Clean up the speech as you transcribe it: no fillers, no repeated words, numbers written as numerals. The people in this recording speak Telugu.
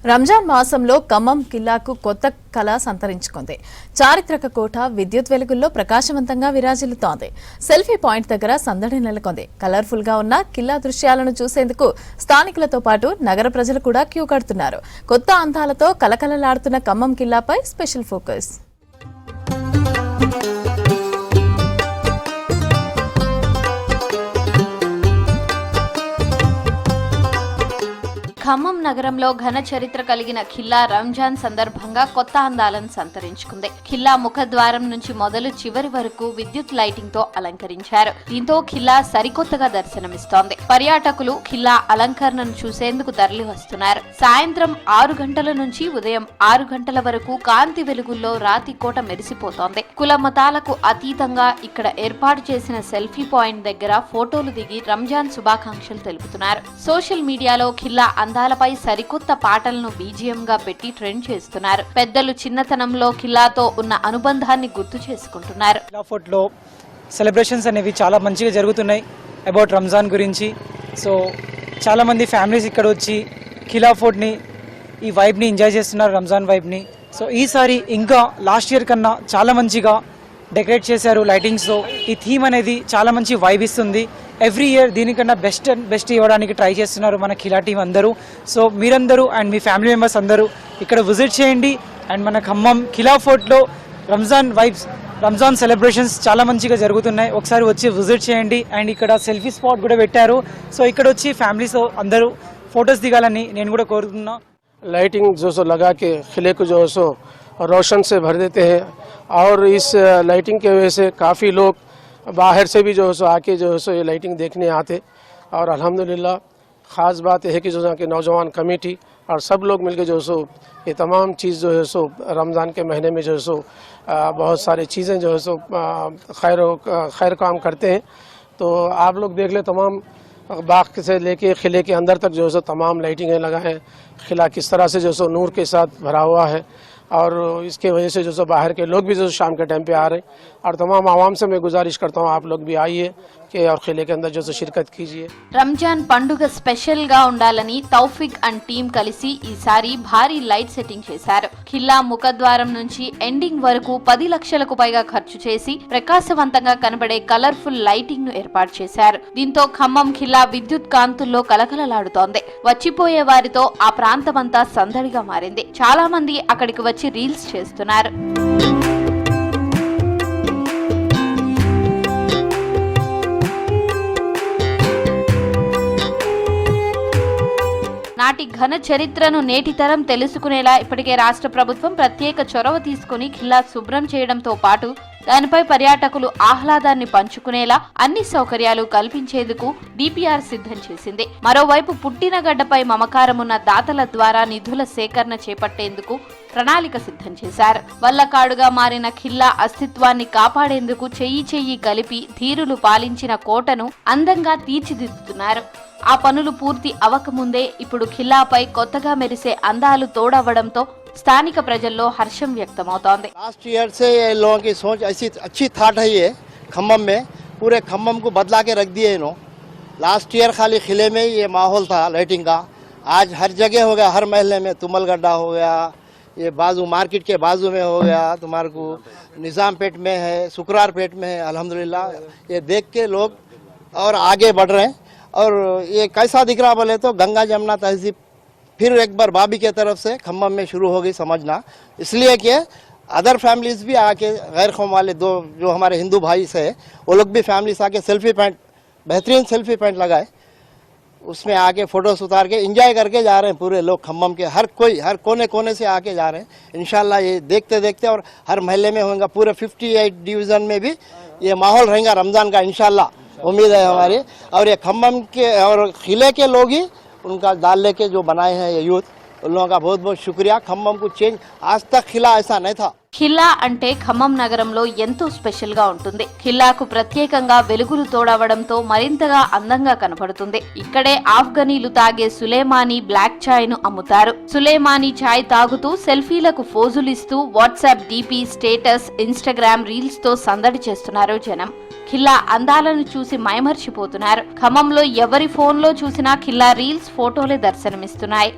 రంజాన్ మాసంలో ఖమ్మం కిల్లాకు కొత్త కళ సంతరించుకుంది. చారిత్రక కోట విద్యుత్ వెలుగుల్లో ప్రకాశవంతంగా విరాజిల్లుతోంది. సెల్ఫీ పాయింట్ దగ్గర సందడి నెలకొంది. కలర్ఫుల్ గా ఉన్న కిల్లా దృశ్యాలను చూసేందుకు స్థానికులతో పాటు నగర ప్రజలు కూడా క్యూ కడుతున్నారు. కొత్త అందాలతో కలకలలాడుతున్న ఖమ్మం కిల్లాపై స్పెషల్ ఫోకస్. ఖమ్మం నగరంలో ఘన చరిత్ర కలిగిన ఖిల్లా రంజాన్ సందర్భంగా కొత్త అందాలను సంతరించుకుంది. ఖిల్లా ముఖద్వారం నుంచి మొదలు చివరి వరకు విద్యుత్ లైటింగ్ తో అలంకరించారు. దీంతో ఖిల్లా సరికొత్తగా దర్శనమిస్తోంది. పర్యాటకులు ఖిల్లా అలంకరణను చూసేందుకు తరలి వస్తున్నారు. సాయంత్రం 6 గంటల నుంచి ఉదయం 6 గంటల వరకు కాంతి వెలుగుల్లో రాతి కోట మెరిసిపోతోంది. కుల మతాలకు అతీతంగా ఇక్కడ ఏర్పాటు చేసిన సెల్ఫీ పాయింట్ దగ్గర ఫోటోలు దిగి రంజాన్ శుభాకాంక్షలు తెలుపుతున్నారు. సోషల్ మీడియాలో ఖిల్లా అందాలపై సరికొత్త పాటలను బీజిఎం గా పెట్టి ట్రెండ్ చేస్తున్నారు. పెద్దలు చిన్నతనంలో ఖిల్లాతో ఉన్న అనుబంధాన్ని గుర్తు చేసుకుంటున్నారు. ఫోర్ట్లో సెలబ్రేషన్స్ అనేవి చాలా మంచిగా జరుగుతున్నాయి అబౌట్ రంజాన్ గురించి. సో చాలా మంది ఫ్యామిలీస్ ఇక్కడ వచ్చి ఖిల్లా ఫోర్ట్ని ఈ వైబ్ని ఎంజాయ్ చేస్తున్నారు, రంజాన్ వైబ్ని. సో ఈసారి ఇంకా లాస్ట్ ఇయర్ కన్నా చాలా మంచిగా డెకరేట్ చేశారు లైటింగ్స్తో. ఈ థీమ్ అనేది చాలా మంచి వైబ్ ఇస్తుంది. ఎవ్రీ ఇయర్ దీనికన్నా బెస్ట్ ఇవ్వడానికి ట్రై చేస్తున్నారు మన ఖిల్లా టీం అందరూ. సో మీరందరూ అండ్ మీ ఫ్యామిలీ మెంబర్స్ అందరూ ఇక్కడ విజిట్ చేయండి. అండ్ మన ఖమ్మం ఖిల్లా ఫోర్ట్లో రంజాన్ వైబ్స్, రంజాన్ సెలబ్రేషన్స్ చాలా మంచిగా జరుగుతున్నాయి. ఒకసారి వచ్చి విజిట్ చేయండి. అండ్ ఇక్కడ సెల్ఫీ స్పాట్ కూడా పెట్టారు. సో ఇక్కడ వచ్చి ఫ్యామిలీస్ అందరూ ఫొటోస్ దిగాలని నేను కూడా కోరుతున్నా. लाइटिंग जो सो लगा के किले को जो सो रोशन से भर देते हैं और इस लाइटिंग के वजह से काफ़ी लोग बाहर से भी जो सो आके जो सो ये लाइटिंग देखने आते. और अल्हम्दुलिल्लाह ख़ास बात यह है कि जो कि नौजवान कमेटी और सब लोग मिलकर जो सो ये तमाम चीज़ जो है सो रमज़ान के महीने में जो है सो बहुत सारी चीज़ें जो है सो खैर काम करते हैं. तो आप लोग देख ले तमाम बाग से लेके किले के अंदर तक जो है सो तमाम लाइटिंगें लगा है. किला किस तरह से जो सो नूर के साथ भरा हुआ है और इसके वजह से जो सो बाहर के लोग भी जो शाम के टाइम पे आ रहे हैं. और तमाम आवाम से मैं गुजारिश करता हूँ आप लोग भी आइए कि और किले के अंदर जो सो शिरकत कीजिए. రంజాన్ పండుగ స్పెషల్ గా ఉండాలని తౌఫిక్ అండ్ టీం కలిసి ఈసారి భారీ లైట్ సెట్టింగ్ చేశారు. ఖిల్లా ముఖద్వారం నుంచి ఎండింగ్ వరకు 10 లక్షలకు పైగా ఖర్చు చేసి ప్రకాశవంతంగా కనబడే కలర్ఫుల్ లైటింగ్ ను ఏర్పాటు చేశారు. దీంతో ఖమ్మం ఖిల్లా విద్యుత్ కాంతుల్లో కలకలలాడుతోంది. వచ్చిపోయే వారితో ఆ ప్రాంతమంతా సందడిగా మారింది. చాలా మంది అక్కడికి వచ్చి రీల్స్ చేస్తున్నారు. నాటి ఘన చరిత్రను నేటి తరం తెలుసుకునేలా ఇప్పటికే రాష్ట్ర ప్రభుత్వం ప్రత్యేక చొరవ తీసుకుని ఖిల్లా శుభ్రం చేయడంతో పాటు దానిపై పర్యాటకులు ఆహ్లాదాన్ని పంచుకునేలా అన్ని సౌకర్యాలు కల్పించేందుకు డిపిఆర్ సిద్ధం చేసింది. మరోవైపు పుట్టిన గడ్డపై మమకారమున్న దాతల ద్వారా నిధుల సేకరణ చేపట్టేందుకు ప్రణాళిక సిద్ధం చేశారు. వల్లకాడుగా మారిన ఖిల్లా అస్తిత్వాన్ని కాపాడేందుకు చెయ్యి కలిపి ధీరులు పాలించిన కోటను అందంగా తీర్చిదిద్దుతున్నారు. ఆ పనులు పూర్తి అవకముందే ఇప్పుడు ఖిల్లాపై కొత్తగా మెరిసే అందాలు తోడవడంతో స్థానిక ప్రజల్లో హర్షం వ్యక్తమవుతోంది. लास्ट ईयर से ये लोगों की सोच ऐसी अच्छी थाट है. ये खम्मम में पूरे खम्मम को बदला के रख दिए इन्हों. लास्ट ईयर खाली किले में ये माहौल था लाइटिंग का. आज हर जगह हो गया, हर महल्ले में. तुमलगड्ढा हो गया, ये बाजू मार्केट के बाजू में हो गया, तुम्हारे को निज़ाम पेट में है, सुकरार पेट में है. अल्हम्दुलिल्लाह ये देख के लोग और आगे बढ़ रहे हैं. और ये कैसा दिख रहा बोले तो गंगा जमुना तहजीब फिर एक बार भाभी के तरफ से खम्मम में शुरू होगी समझना. इसलिए कि अदर फैमिलीज भी आके गैर कौम वाले दो जो हमारे हिंदू भाई से वो लोग भी फैमिलीज आके सेल्फी पॉइंट, बेहतरीन सेल्फी पॉइंट लगाए, उसमें आके फ़ोटोस उतार के इंजॉय करके जा रहे हैं. पूरे लोग खम्मम के हर कोने कोने से आके जा रहे हैं. इंशाल्लाह ये देखते देखते और हर महल्ले में होगा. पूरे 58 डिवीज़न में भी ये माहौल रहेगा रमज़ान का, इंशाल्लाह उम्मीद है हमारी. और ये खम्मम के और किले के लोग ही उनका डाल लेके जो बनाए हैं ये यूथ, उन लोगों का बहुत बहुत शुक्रिया. खम्मम को चेंज आज तक खिला ऐसा नहीं था. ఖిల్లా అంటే ఖమ్మం నగరంలో ఎంతో స్పెషల్ గా ఉంటుంది. ఖిల్లాకు ప్రత్యేకంగా వెలుగులు తోడవడంతో మరింతగా అందంగా కనపడుతుంది. ఇక్కడే ఆఫ్ఘనీలు తాగే సులేమానీ బ్లాక్ చాయ్ ను అమ్ముతారు. సులేమానీ చాయ్ తాగుతూ సెల్ఫీలకు ఫోజులిస్తూ WhatsApp DP, status, Instagram reels తో సందడి చేస్తున్నారు జనం. ఖిల్లా అందాలను చూసి మైమర్చిపోతున్నారు. ఖమ్మంలో ఎవరి ఫోన్లో చూసినా ఖిల్లా రీల్స్, ఫోటోలే దర్శనమిస్తున్నాయి.